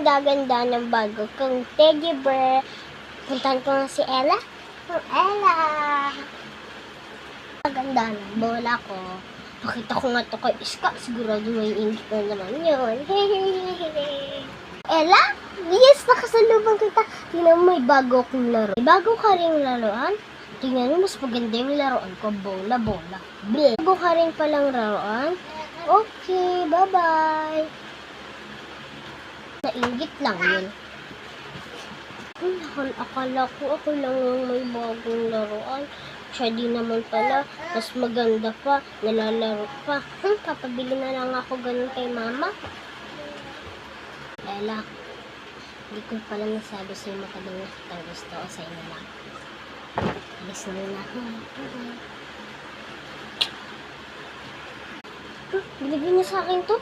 ang gaganda ng bago kong teddy bear. Puntahan ko nga si Ella. Ella! Maganda ng bola ko. Pakita ko nga to kay Iska. Sigurado may ingit na naman yun. Ella? Yes, nakasalubong kita. Tingnan mo, may bago akong laro. May bago ka rin laruan? Tingnan mo, mas maganda yung laruan ko. Bola. Bleh. Bago ka rin palang laruan? Okay, bye-bye. Nainggit lang yun. Akala ko ako lang yung may bagong laruan. Siya di naman pala. Mas maganda pa. Nalalaro pa. Papabili na lang ako ganun kay mama. Ella, hindi ko pala nasabi sa'yo matagal na kitang gusto o sa'yo na lang. Alis na rin ako. Binigyan niya sa akin to?